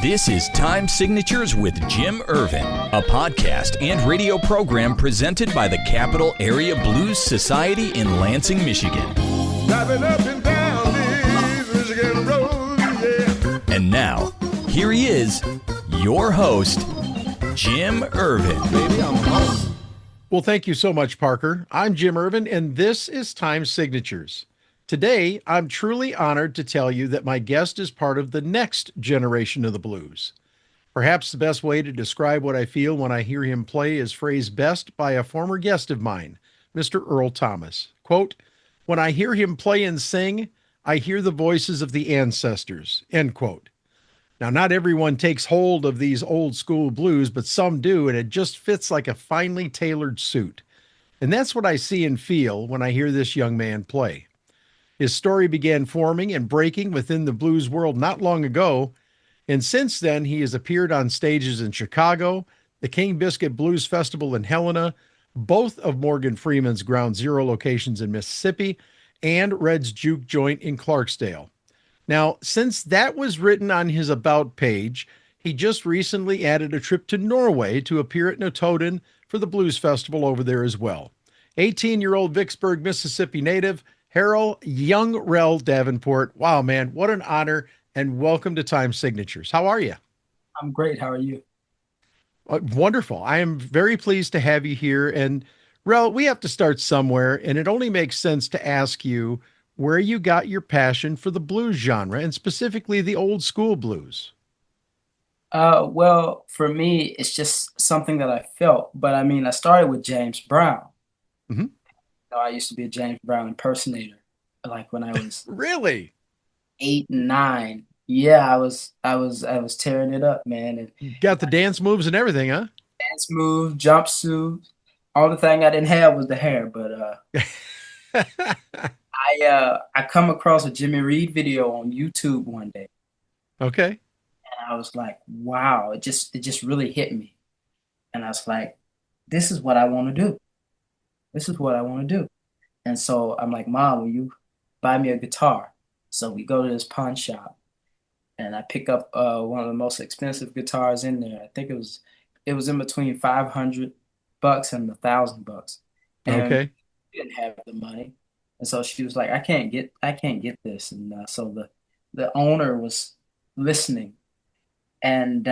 This is Time Signatures with Jim Ervin, a podcast and radio program presented by the Capital Area Blues Society in Lansing, Michigan. Driving up and down these Michigan roads, yeah. And now, here he is, your host, Jim Ervin. Baby, I'm home. Well, thank you so much, Parker. I'm Jim Ervin, and this is Time Signatures. Today, I'm truly honored to tell you that my guest is part of the next generation of the blues. Perhaps the best way to describe what I feel when I hear him play is phrased best by a former guest of mine, Mr. Earl Thomas. Quote, "When I hear him play and sing, I hear the voices of the ancestors," end quote. Now, not everyone takes hold of these old school blues, but some do, and it just fits like a finely tailored suit. And that's what I see and feel when I hear this young man play. His story began forming and breaking within the blues world not long ago, and since then he has appeared on stages in Chicago, the King Biscuit Blues Festival in Helena, both of Morgan Freeman's Ground Zero locations in Mississippi, and Red's Juke Joint in Clarksdale. Now, since that was written on his About page, he just recently added a trip to Norway to appear at Notodden for the Blues Festival over there as well. 18-year-old Vicksburg, Mississippi native, Harrell Young Rell Davenport. Wow, man, what an honor, and welcome to Time Signatures. How are you? I'm great. How are you? Wonderful. I am very pleased to have you here. And Rell, we have to start somewhere, and it only makes sense to ask you where you got your passion for the blues genre, and specifically the old school blues. Well, for me, it's just something that I felt. But I mean, I started with James Brown. Mm-hmm. I used to be a James Brown impersonator, like when I was Really? 8 and 9. Yeah, I was tearing it up, man. And You got the dance moves and everything, huh? dance move, jumpsuit. All the thing I didn't have was the hair. But I come across a Jimmy Reed video on YouTube one day, Okay. and I was like, wow, it just really hit me, and I was like, this is what I want to do. This is what I want to do. And so I'm like, Mom, will you buy me a guitar? So we go to this pawn shop, and I pick up one of the most expensive guitars in there. I think it was in between $500 and $1,000. And Okay. we didn't have the money. And so she was like, I can't get this. And so the owner was listening. And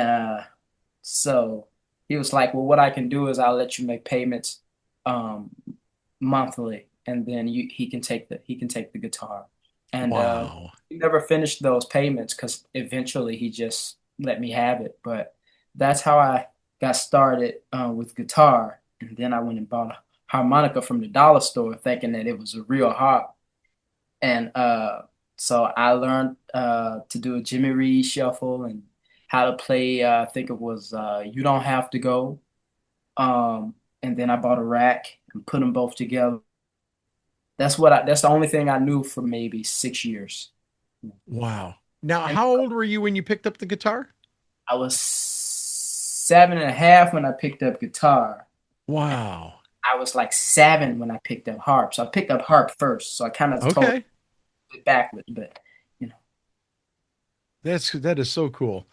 so he was like, well, what I can do is I'll let you make payments monthly, and then he can take the guitar. And Wow. he never finished those payments because eventually he just let me have it. But that's how I got started with guitar. And then I went and bought a harmonica from the dollar store, thinking that it was a real harp. And so I learned to do a Jimmy Reed shuffle and how to play. I think it was "You Don't Have to Go." And then I bought a rack and put them both together. That's the only thing I knew for maybe 6 years. Wow. Now, And how old were you when you picked up the guitar? I was 7.5 when I picked up guitar. Wow. I was like 7 when I picked up harp. So I picked up harp first. So I kind of told Okay. it backwards, but you know. That is so cool.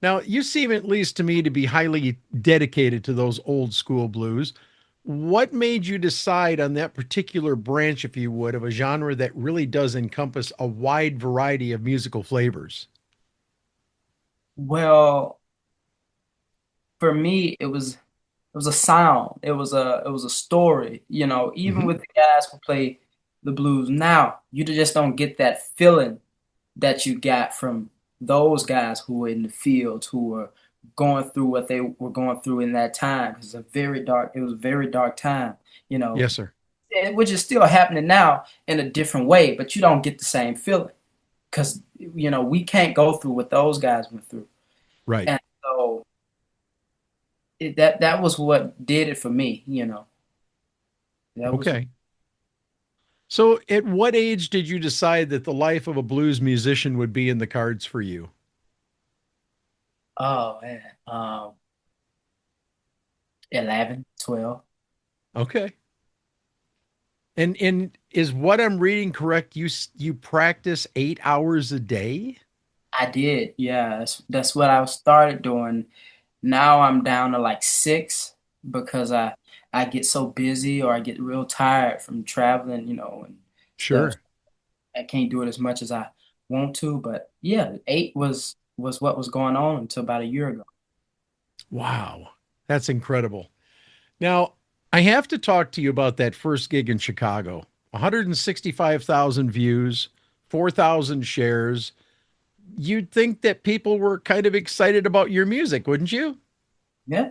Now, you seem, at least to me, to be highly dedicated to those old school blues. What made you decide on that particular branch, if you would, of a genre that really does encompass a wide variety of musical flavors? Well, for me, it was a sound. It was a story. Even Mhm. with the guys who play the blues now, you just don't get that feeling that you got from those guys who were in the fields, who were going through what they were going through in that time. It was a very dark time, Yes, sir. which is still happening now in a different way, but you don't get the same feeling because, we can't go through what those guys went through. Right. And so that was what did it for me. That was Okay. So at what age did you decide that the life of a blues musician would be in the cards for you? Oh man, 11, 12. Okay. And is what I'm reading correct? You practice 8 hours a day? I did. Yeah, that's what I started doing. Now I'm down to like six because I get so busy or I get real tired from traveling, and stuff. Sure. I can't do it as much as I want to, but yeah, eight was what was going on until about a year ago. Wow. That's incredible. Now, I have to talk to you about that first gig in Chicago. 165,000 views, 4,000 shares. You'd think that people were kind of excited about your music, wouldn't you? Yeah,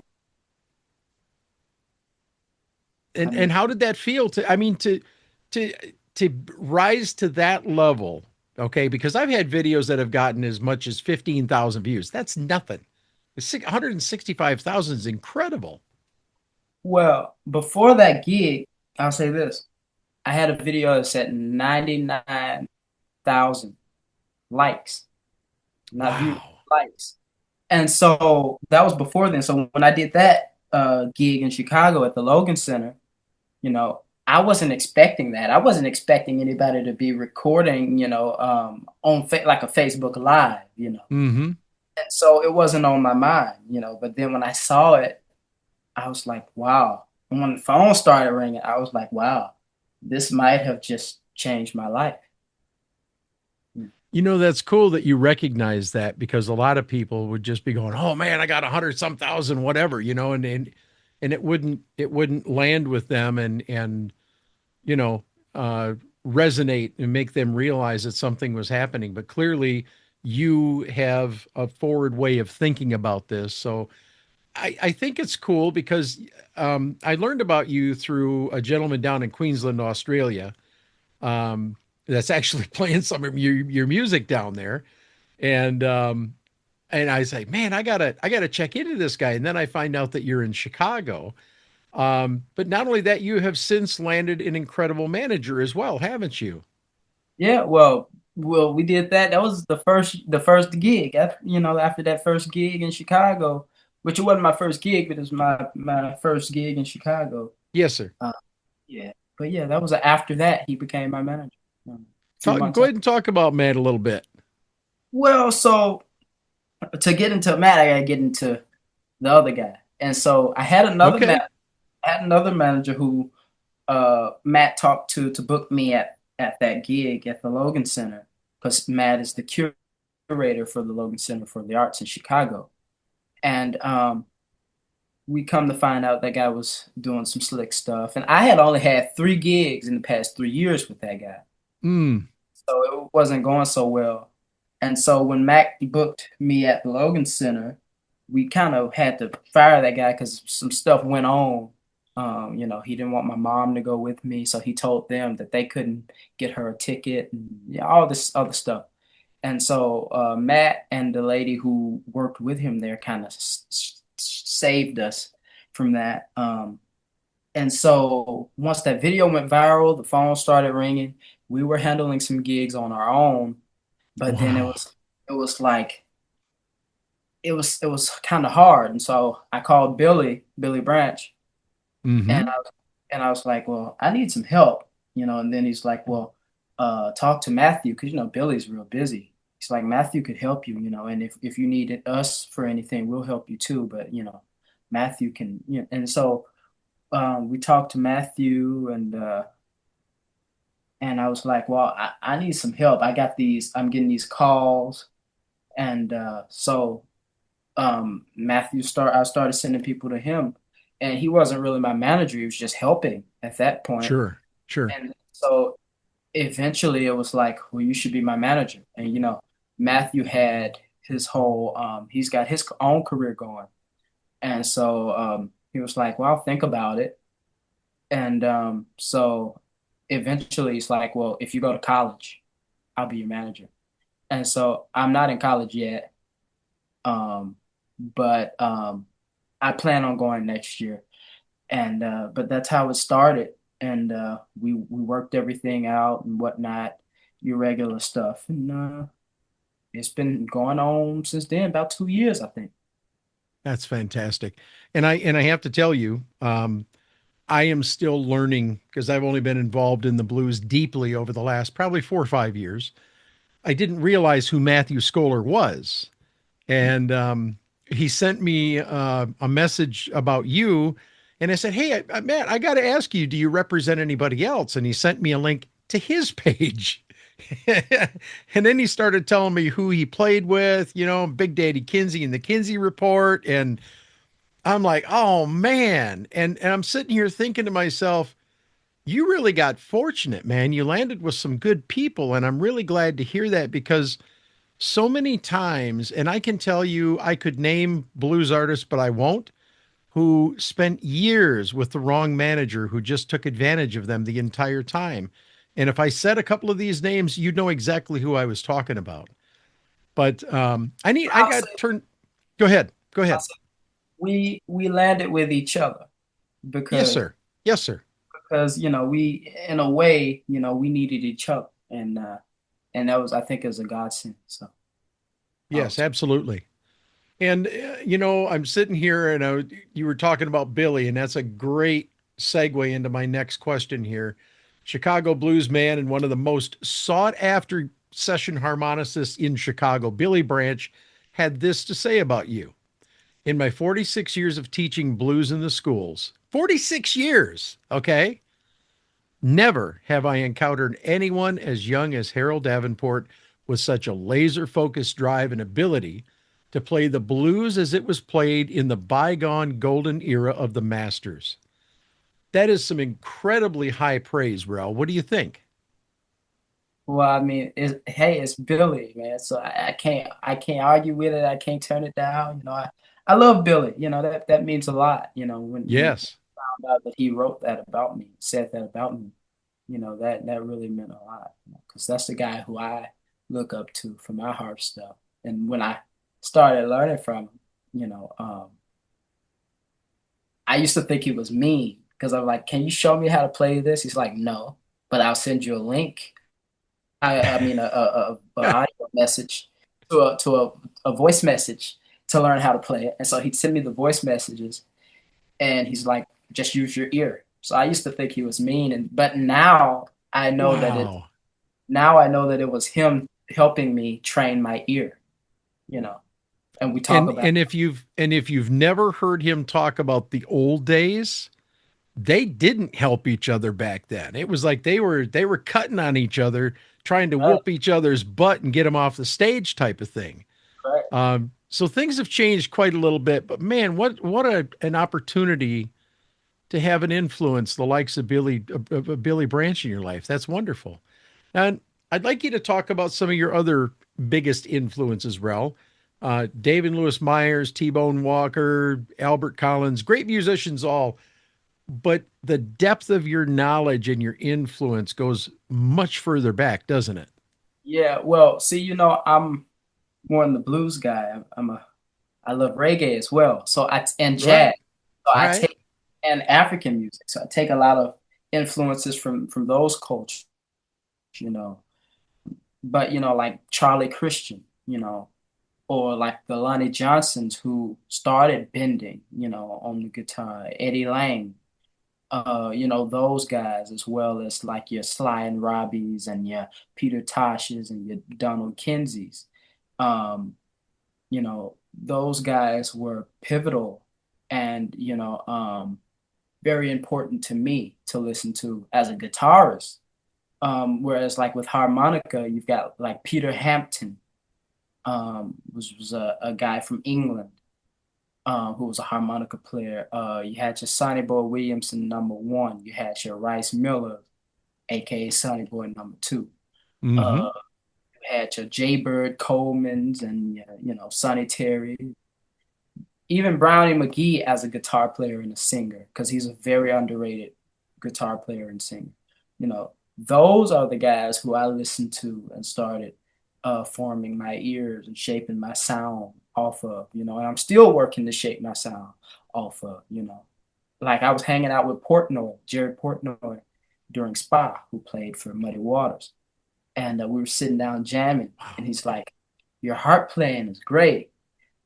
I And mean, how did that feel to I mean to to rise to that level? Okay, because I've had videos that have gotten as much as 15,000 views. That's nothing. 165,000 is incredible. well, before that gig, I'll say this. I had a video that said 99,000 likes, not views, Wow. likes. And so that was before then. So when I did that gig in Chicago at the Logan Center, I wasn't expecting that. I wasn't expecting anybody to be recording, on like a Facebook Live, Mm-hmm. And so it wasn't on my mind, But then when I saw it, I was like, wow. And when the phone started ringing, I was like, wow, this might have just changed my life. Mm. You know, that's cool that you recognize that because a lot of people would just be going, "Oh man, I got 100 some thousand, whatever," and it wouldn't land with them and you know, uh, resonate and make them realize that something was happening. But clearly, you have a forward way of thinking about this. So I think it's cool because I learned about you through a gentleman down in Queensland, Australia, um, that's actually playing some of your music down there. And and I say, man, I gotta check into this guy. And then I find out that you're in Chicago. But not only that, you have since landed an incredible manager as well, haven't you? Yeah, well, we did that. That was the first gig. After that first gig in Chicago, which it wasn't my first gig, but it was my first gig in Chicago. Yes, sir. Uh, yeah, but yeah, that was after that he became my manager. A few Talk, months go after. ahead and talk about Matt a little bit. Well, so to get into Matt, I gotta get into the other guy, and so Okay. I had another manager who Matt talked to book me at that gig at the Logan Center because Matt is the curator for the Logan Center for the Arts in Chicago. And we come to find out that guy was doing some slick stuff. And I had only had three gigs in the past 3 years with that guy. Mm, So it wasn't going so well. And so when Mac booked me at the Logan Center, we kind of had to fire that guy because some stuff went on. He didn't want my mom to go with me, so he told them that they couldn't get her a ticket and yeah, all this other stuff. And so Matt and the lady who worked with him there kind of saved us from that. And so once that video went viral, the phone started ringing. We were handling some gigs on our own, but then it wow. was it was like it was kind of hard. And so I called Billy Branch, and Mm-hmm. I was like, well, I need some help, And then he's like, well, talk to Matthew because Billy's real busy. He's like, Matthew could help you, and if you needed us for anything, we'll help you too. But Matthew can, and so we talked to Matthew, and I was like, well, I need some help. I'm getting these calls, and so I started sending people to him, and he wasn't really my manager. He was just helping at that point. Sure. Sure. And so eventually it was like, well, you should be my manager. And Matthew had he's got his own career going. And so he was like, well, I'll think about it. And so eventually it's like, well, if you go to college, I'll be your manager. And so I'm not in college yet. Um, but I plan on going next year. And but that's how it started. And we worked everything out and whatnot, your regular stuff. And it's been going on since then, about 2 years, I think. That's fantastic. And I have to tell you, I am still learning because I've only been involved in the blues deeply over the last probably 4 or 5 years. I didn't realize who Matthew Scholar was. And he sent me a message about you. And I said, hey, Matt, I got to ask you, do you represent anybody else? And he sent me a link to his page. And then he started telling me who he played with, Big Daddy Kinsey and the Kinsey Report. And I'm like, oh, man. And I'm sitting here thinking to myself, you really got fortunate, man. You landed with some good people. And I'm really glad to hear that because so many times, and I can tell you, I could name blues artists, but I won't, who spent years with the wrong manager who just took advantage of them the entire time. And if I said a couple of these names, you'd know exactly who I was talking about. But I I'll got say, turned. Go ahead. Go I'll ahead. say we landed with each other Yes, because sir. Yes, sir. we in a way we needed each other, and that was, I think, it was a godsend. So I Yes, was absolutely. And, I'm sitting here and you were talking about Billy, and that's a great segue into my next question here. Chicago blues man and one of the most sought after session harmonicists in Chicago, Billy Branch, had this to say about you. In my 46 years of teaching blues in the schools, 46 years, okay? Never have I encountered anyone as young as Harrell Davenport with such a laser focused drive and ability to play the blues as it was played in the bygone golden era of the Masters. That is some incredibly high praise, Rel. What do you think? Well, I mean, it's Billy, man. So I can't argue with it. I can't turn it down. I love Billy. That means a lot. When Yes. I found out that he wrote that about me, said that about me, that really meant a lot. Because that's the guy who I look up to for my harp stuff. And when I started learning from him, I used to think he was mean because I'm like, "Can you show me how to play this?" He's like, "No, but I'll send you a link." I mean a audio message to a voice message to learn how to play it. And so he'd send me the voice messages, and he's like, just use your ear. So I used to think he was mean, but I know that it Wow. now I know that it was him helping me train my ear, you know. And we talk And about and if you've never heard him talk about the old days, they didn't help each other back then. It was like they were cutting on each other, trying to right, whoop each other's butt and get them off the stage type of thing. right. So things have changed quite a little bit, but man, an opportunity to have an influence the likes of Billy Branch in your life. That's wonderful. And I'd like you to talk about some of your other biggest influences, Rel. David Lewis Myers, T-Bone Walker, Albert Collins, great musicians all, but the depth of your knowledge and your influence goes much further back, doesn't it? Yeah, well, see, I'm more in the blues guy. I love reggae as well. And Right. jazz. So I Right. take and African music. So I take a lot of influences from those cultures, you know. But like Charlie Christian, or like the Lonnie Johnsons who started bending, on the guitar, Eddie Lang, those guys, as well as like your Sly and Robbies and your Peter Toshes and your Donald Kinseys. Um, those guys were pivotal and, very important to me to listen to as a guitarist. Whereas like with harmonica, you've got like Peter Hampton, was a guy from England, who was a harmonica player. You had your Sonny Boy Williamson #1. You had your Rice Miller, aka Sonny Boy #2. Mm-hmm. Uh, you had your Jaybird Colemans and your, Sonny Terry. Even Brownie McGee as a guitar player and a singer, because he's a very underrated guitar player and singer. Those are the guys who I listened to and started forming my ears and shaping my sound off of, and I'm still working to shape my sound off of. Like I was hanging out with Portnoy, Jerry Portnoy, during Spa, who played for Muddy Waters. And we were sitting down jamming, and he's like, your harp playing is great,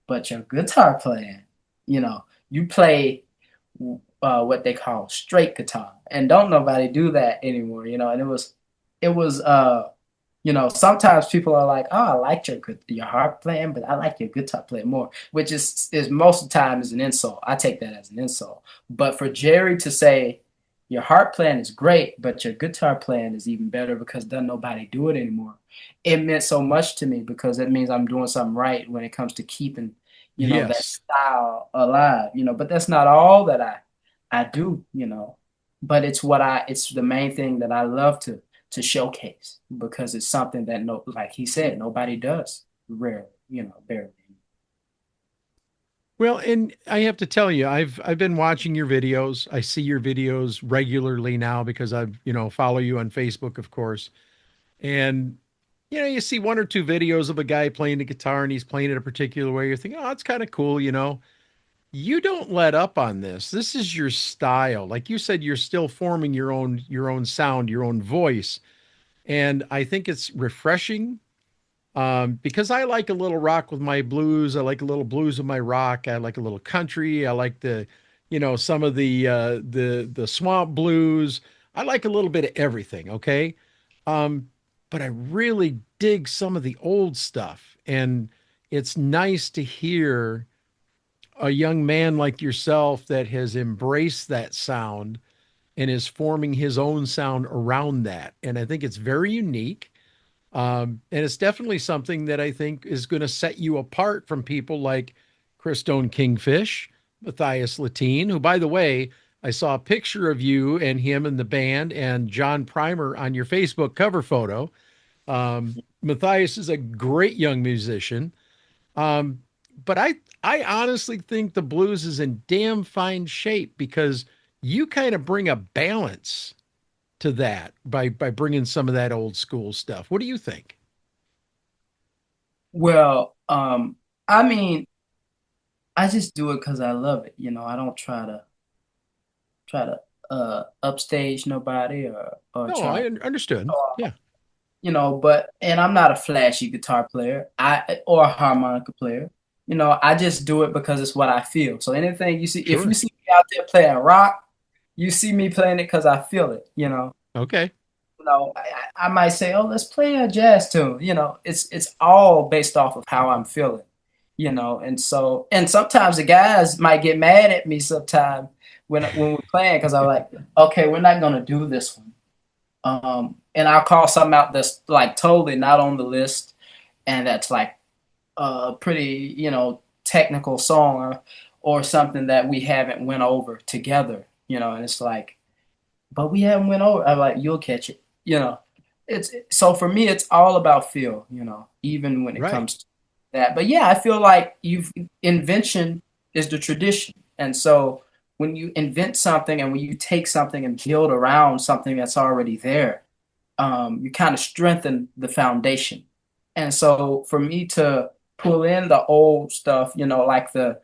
but your guitar playing, you play what they call straight guitar, and don't nobody do that anymore. And it was Sometimes people are like, "Oh, I like your harp playing, but I like your guitar playing more," which is most of the time is an insult. I take that as an insult. But for Jerry to say your harp playing is great, but your guitar playing is even better because doesn't nobody do it anymore. It meant so much to me because it means I'm doing something right when it comes to keeping, that Yes. style alive. But that's not all that I do. But it's the main thing that I love to showcase because it's something that no, like he said, nobody does rarely, barely. Well, and I have to tell you, I've been watching your videos. I see your videos regularly now because I've, follow you on Facebook, of course. And you see one or two videos of a guy playing the guitar and he's playing it a particular way. You're thinking, oh, it's kind of cool. You don't let up on this. This is your style. Like you said, you're still forming your own sound, your own voice. And I think it's refreshing because I like a little rock with my blues. I like a little blues with my rock. I like a little country. I like some of the swamp blues. I like a little bit of everything. Okay, um, but I really dig some of the old stuff, and it's nice to hear a young man like yourself that has embraced that sound and is forming his own sound around that. And I think it's very unique. And it's definitely something that I think is going to set you apart from people like Christone Kingfish, Matthias Latine, who, by the way, I saw a picture of you and him and the band and John Primer on your Facebook cover photo. Matthias is a great young musician. Um, but I honestly think the blues is in damn fine shape because you kind of bring a balance to that by bringing some of that old school stuff. What do you think? Well, I mean, I just do it because I love it. I don't try to upstage nobody or No, try I to understood. Yeah, but and I'm not a flashy guitar player, or a harmonica player. I just do it because it's what I feel. So anything you see, if you sure. see me out there playing rock, you see me playing it because I feel it. Okay. I might say, "Oh, let's play a jazz tune." It's all based off of how I'm feeling. And sometimes the guys might get mad at me sometime when we're playing because I'm like, "Okay, we're not gonna do this one." And I'll call something out that's like totally not on the list, and that's like a pretty, technical song or something that we haven't went over together, and it's like, but we haven't went over. I'm like, you'll catch it, It's so for me, it's all about feel, even when it Right. comes to that. But yeah, I feel like invention is the tradition, and so when you invent something and when you take something and build around something that's already there, you kind of strengthen the foundation. And so for me to pull in the old stuff, like the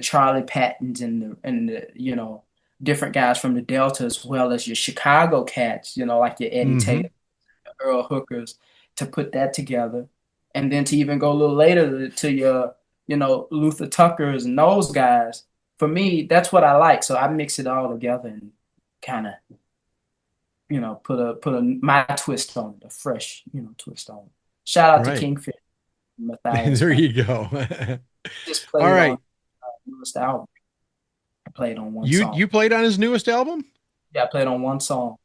Charlie Pattons and the different guys from the Delta as well as your Chicago cats, like your Eddie Hmm. Taylor, Earl Hookers, to put that together. And then to even go a little later to your, Luther Tuckers and those guys. For me, that's what I like. So I mix it all together and kind of put a my twist on it, a fresh, twist on it. Shout out to Right. Kingfish, Matthias, There man. you go. Just All played on right. newest album. I played on one You song. you played on his newest album? Yeah, I played on one song.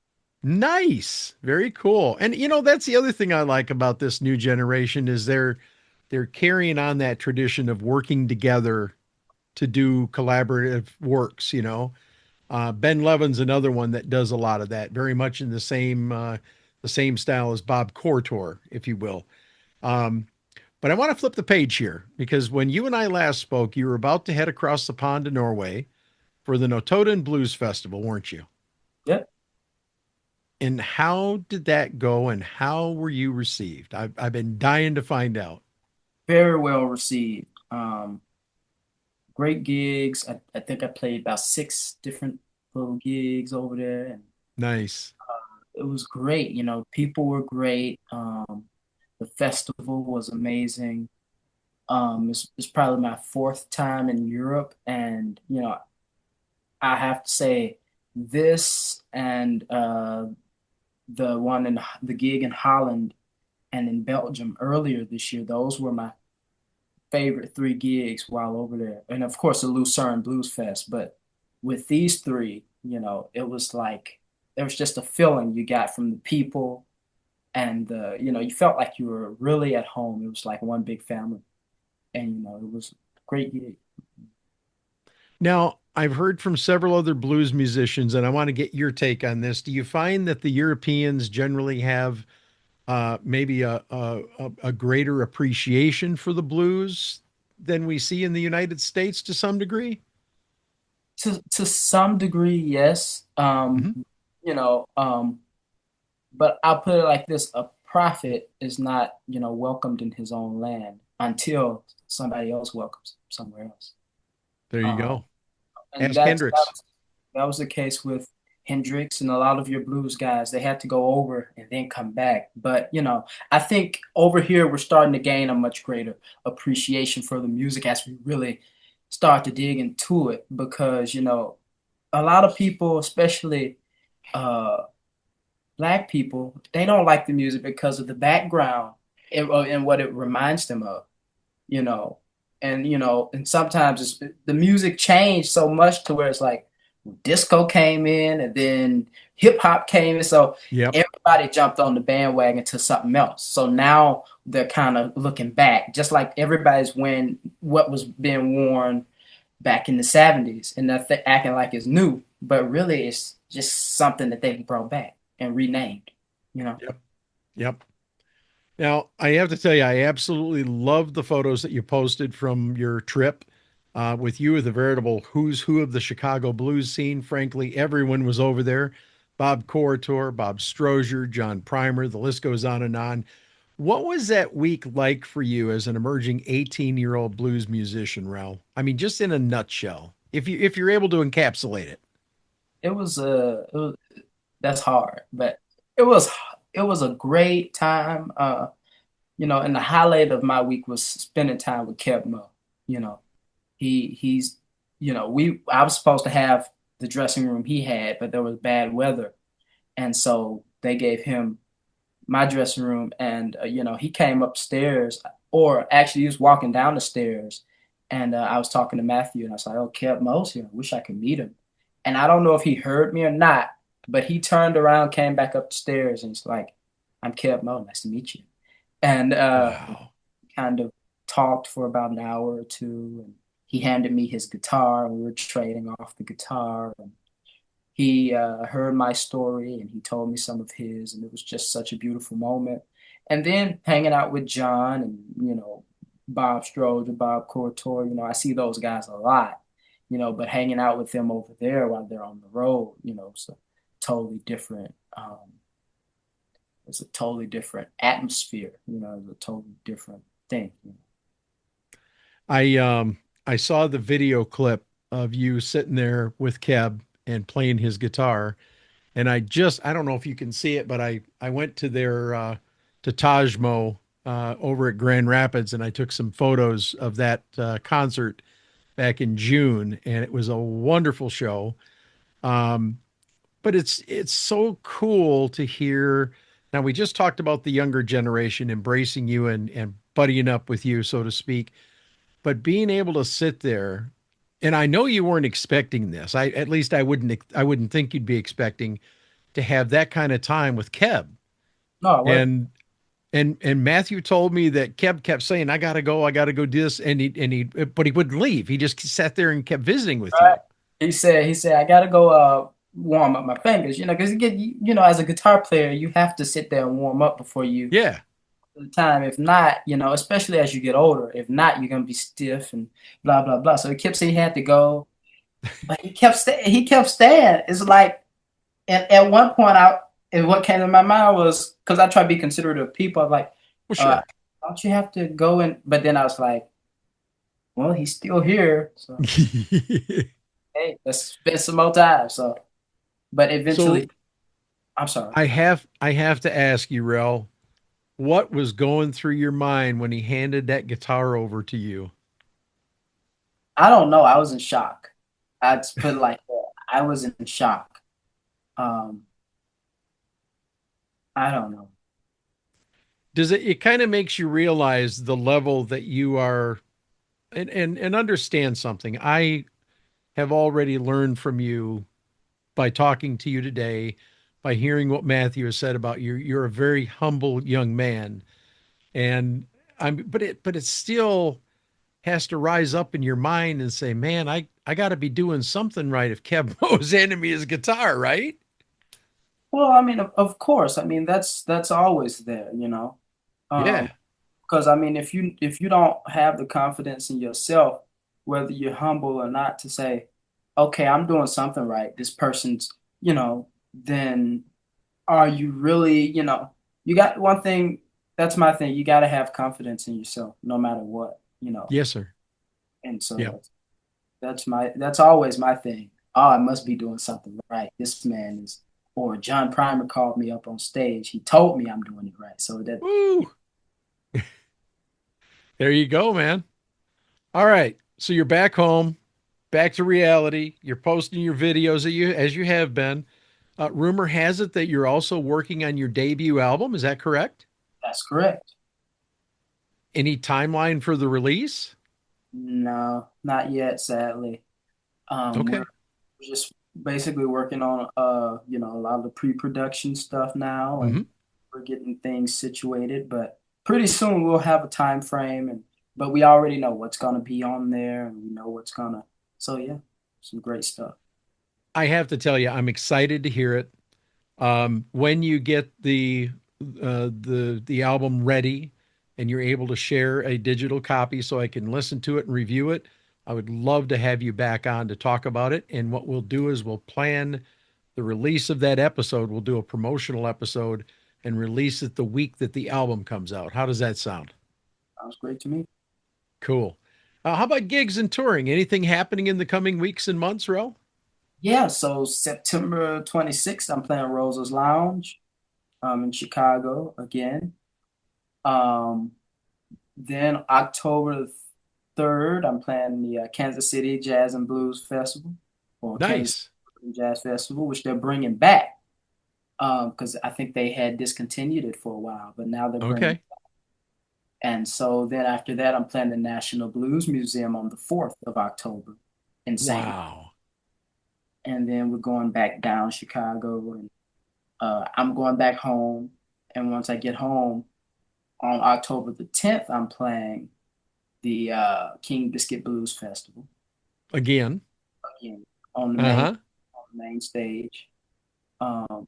Nice. Very cool. And that's the other thing I like about this new generation is they're carrying on that tradition of working together to do collaborative works. Ben Levin's another one that does a lot of that, very much in the same style as Bob Cortor, if you will. Um, but I want to flip the page here because when you and I last spoke, you were about to head across the pond to Norway for the Notoden Blues Festival, weren't you? Yeah, And how did that go and how were you received? I've been dying to find out. very well received. Great gigs. I think I played about six different little gigs over there, and Nice. it was great. People were great. The festival was amazing. It's probably my fourth time in Europe, and I have to say this and the gig in Holland. and in Belgium earlier this year. Those were my favorite three gigs while over there. And of course, the Lucerne Blues Fest. But with these three, it was like there was just a feeling you got from the people, and you felt like you were really at home. It was like one big family, and it was a great gig. Now, I've heard from several other blues musicians, and I want to get your take on this. Do you find that the Europeans generally have maybe a greater appreciation for the blues than we see in the United States to some degree? To some degree, yes. Hmm. You know, um, but I'll put it like this: a prophet is not, welcomed in his own land until somebody else welcomes him somewhere else. There you Um, go. and Ask that's Hendrix. that was the case with Hendrix and a lot of your blues guys. They had to go over and then come back. But I think over here we're starting to gain a much greater appreciation for the music as we really start to dig into it, because a lot of people, especially uh, black people, they don't like the music because of the background and what it reminds them of, you know. And sometimes the music changed so much to where it's like disco came in and then hip hop came in. So Yep. everybody jumped on the bandwagon to something else. So now they're kind of looking back, just like everybody's wearing what was being worn back in the 70s, and they're acting like it's new, but really it's just something that they brought back and renamed, you know. Yep. Yep. Now, I have to tell you, I absolutely love the photos that you posted from your trip with you, the veritable who's who of the Chicago blues scene. Frankly, everyone was over there. Bob Corritor, Bob Strozier, John Primer, the list goes on and on. What was that week like for you as an emerging 18-year-old blues musician, Rel? I mean, just in a nutshell, if you're able to encapsulate it. It was that's hard, but it was it was a great time. And the highlight of my week was spending time with Kev Mo. You know, he's we I was supposed to have the dressing room he had, but there was bad weather, and so they gave him my dressing room, and he came upstairs, or actually he was walking down the stairs, and I was talking to Matthew, and I was like, "Oh, Kev Mo's here. I wish I could meet him." And I don't know if he heard me or not, but he turned around, came back up the stairs, and he's like, "I'm Kev Mo. Nice to meet you." And Wow. kind of talked for about an hour or two, and he handed me his guitar, and we were trading off the guitar, and he heard my story and he told me some of his, and it was just such a beautiful moment. And then hanging out with John and Bob Strode, Bob Cortor, I see those guys a lot, but hanging out with them over there while they're on the road, it's a totally different it's a totally different atmosphere, it's a totally different thing. I saw the video clip of you sitting there with Keb and playing his guitar, and I don't know if you can see it, but I went to their to Tajmo over at Grand Rapids, and I took some photos of that concert back in June, and it was a wonderful show. Um, but it's so cool to hear. Now we just talked about the younger generation embracing you and buddying up with you, so to speak, but being able to sit there, and I know you weren't expecting this. I at least I wouldn't think you'd be expecting to have that kind of time with Keb. No, I wasn't. And Matthew told me that Keb kept saying, I gotta go do this, but he wouldn't leave. He just sat there and kept visiting with Right. you. He said I gotta go warm up my fingers, because as a guitar player you have to sit there and warm up before you Yeah. the time. If not, especially as you get older, if not, you're gonna be stiff and blah blah blah. So he kept saying he had to go, but he kept staying. It's like at one point and what came to my mind was, because I try to be considerate of people, I was like, Well, uh, sure. don't you have to go in? But then I was like, well, he's still here, so hey, let's spend some more time. So, but So eventually, I'm sorry. I have to ask you, Rel, what was going through your mind when he handed that guitar over to you? I don't know. I was in shock. I'd put it like that. I was in shock. Um, I don't know. Does it kind of makes you realize the level that you are and understand something. I have already learned from you by talking to you today, by hearing what Matthew has said about you. You're a very humble young man. And but it still has to rise up in your mind and say, man, I got to be doing something right if Kev Mo's handing me his guitar, right? Well, I mean, of course. I mean, that's always there, Yeah. Because I mean, if you don't have the confidence in yourself, whether you're humble or not, to say, okay, I'm doing something right. This person's, then are you really, you got one thing. That's my thing. You got to have confidence in yourself, no matter what. Yes, sir. And Yeah. so that's always my thing. Oh, I must be doing something right. This man is, or John Primer called me up on stage. He told me I'm doing it right. So that, Woo. There you go, man. All right. So you're back home, back to reality. You're posting your videos as you have been. Rumor has it that you're also working on your debut album. Is that correct? that's correct. Any timeline for the release? No, not yet, sadly. We're Okay. just basically working on a lot of the pre-production stuff now, Hmm. and we're getting things situated, but pretty soon we'll have a time frame, and but we already know what's gonna be on there, and we know what's gonna, so yeah, some great stuff. I have to tell you, I'm excited to hear it. When you get the album ready and you're able to share a digital copy so I can listen to it and review it, I would love to have you back on to talk about it. And what we'll do is we'll plan the release of that episode. We'll do a promotional episode and release it the week that the album comes out. How does that sound? Sounds great to me. Cool. How about gigs and touring? Anything happening in the coming weeks and months, Rel? Yeah, so September 26th, I'm playing Rosa's Lounge in Chicago again. Um, then October 3rd, I'm playing the Kansas City Jazz and Blues Festival, or Kansas Nice. City Jazz Festival, which they're bringing back because I think they had discontinued it for a while, but now they're bringing. Okay. And so then after that, I'm playing the National Blues Museum on the 4th of October in St. Louis. Wow. And then we're going back down Chicago, and I'm going back home. And once I get home on October the 10th, I'm playing the King Biscuit Blues Festival Again. again on the main Uh-huh. on the main stage. Um,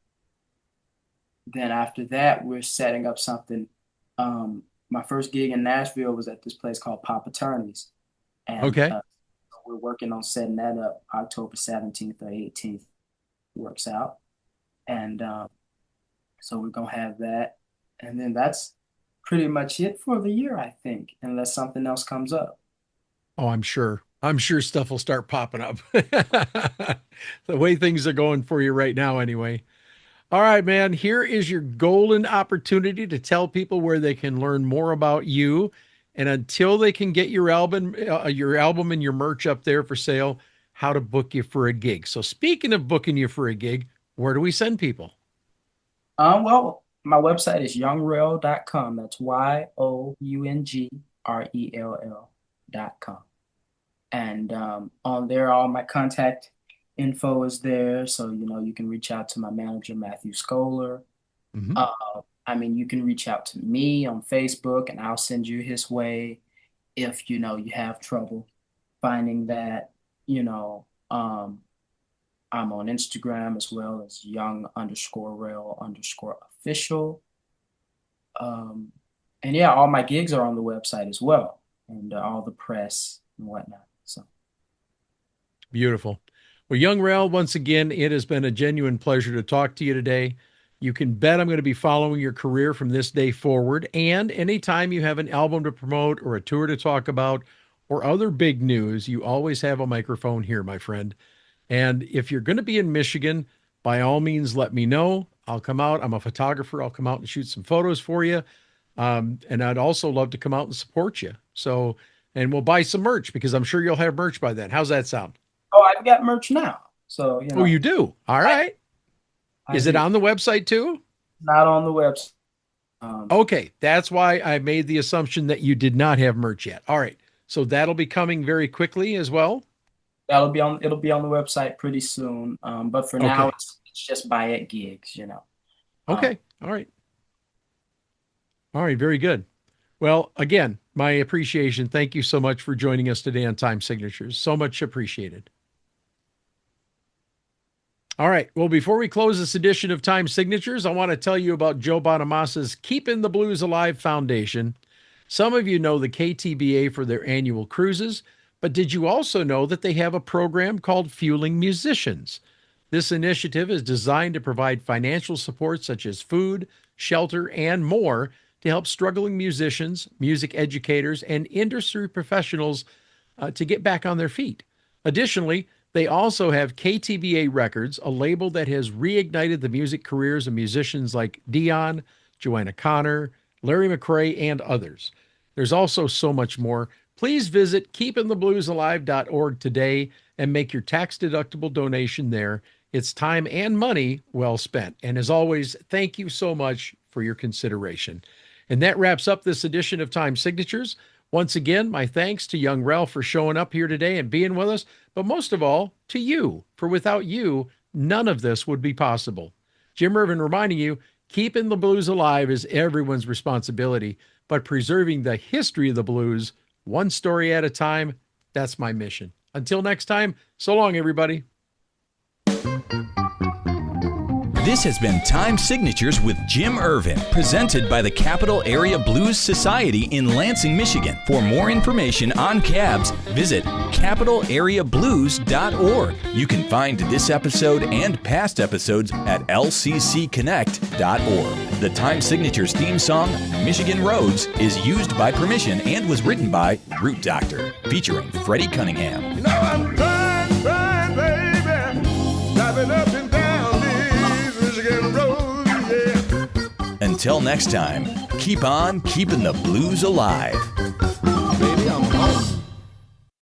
then after that, we're setting up something. My first gig in Nashville was at this place called Pop Attorneys, and Okay. we're working on setting that up October 17th or 18th. Works out, and so we're gonna have that, and then that's pretty much it for the year, I think, unless something else comes up. Oh, I'm sure. I'm sure stuff will start popping up. The way things are going for you right now, anyway. All right, man. Here is your golden opportunity to tell people where they can learn more about you. And until they can get your album and your merch up there for sale, how to book you for a gig. So, speaking of booking you for a gig, where do we send people? Well, my website is youngrell.com. That's YOUNGRELL.com. And on there, all my contact info is there. So, you can reach out to my manager, Matthew Scholar. Mhm. Uh, I mean, you can reach out to me on Facebook and I'll send you his way if, you have trouble finding that, I'm on Instagram as well as young_rel_official. Um, and yeah, all my gigs are on the website as well, and all the press and whatnot. So Beautiful. Well, Young Rel, once again, it has been a genuine pleasure to talk to you today. You can bet I'm going to be following your career from this day forward. And anytime you have an album to promote or a tour to talk about or other big news, you always have a microphone here, my friend. And if you're going to be in Michigan, by all means, let me know. I'll come out. I'm a photographer. I'll come out and shoot some photos for you. And I'd also love to come out and support you. So, and we'll buy some merch because I'm sure you'll have merch by then. How's that sound? oh, I've got merch now. So Oh, you do? All I, right. I Is it do. on the website too? Not on the website Okay, that's why I made the assumption that you did not have merch yet. All right, so that'll be coming very quickly as well. It'll be on the website pretty soon. But for now, Okay. it's just buy at gigs, Um, Okay. All right. All right. Very good. Well, again, my appreciation. Thank you so much for joining us today on Time Signatures. So much appreciated. All right. Well, before we close this edition of Time Signatures, I want to tell you about Joe Bonamassa's Keeping the Blues Alive Foundation. Some of you know the KTBA for their annual cruises, but did you also know that they have a program called Fueling Musicians? This initiative is designed to provide financial support such as food, shelter, and more to help struggling musicians, music educators, and industry professionals to get back on their feet. Additionally, they also have KTBA Records, a label that has reignited the music careers of musicians like Dion, Joanna Connor, Larry McRae, and others. There's also so much more. Please visit keepingthebluesalive.org today and make your tax-deductible donation there. It's time and money well spent. And as always, thank you so much for your consideration. And that wraps up this edition of Time Signatures. Once again, my thanks to Young Rell for showing up here today and being with us, but most of all, to you, for without you, none of this would be possible. Jim Ervin reminding you, keeping the blues alive is everyone's responsibility, but preserving the history of the blues, one story at a time, that's my mission. Until next time, so long, everybody. This has been Time Signatures with Jim Ervin, presented by the Capital Area Blues Society in Lansing, Michigan. For more information on cabs, visit capitalareablues.org. You can find this episode and past episodes at lccconnect.org. The Time Signatures theme song, Michigan Roads, is used by permission and was written by Root Doctor, featuring Freddie Cunningham. You know I'm trying, baby, driving up and down these Michigan roads, yeah. Until next time, keep on keeping the blues alive.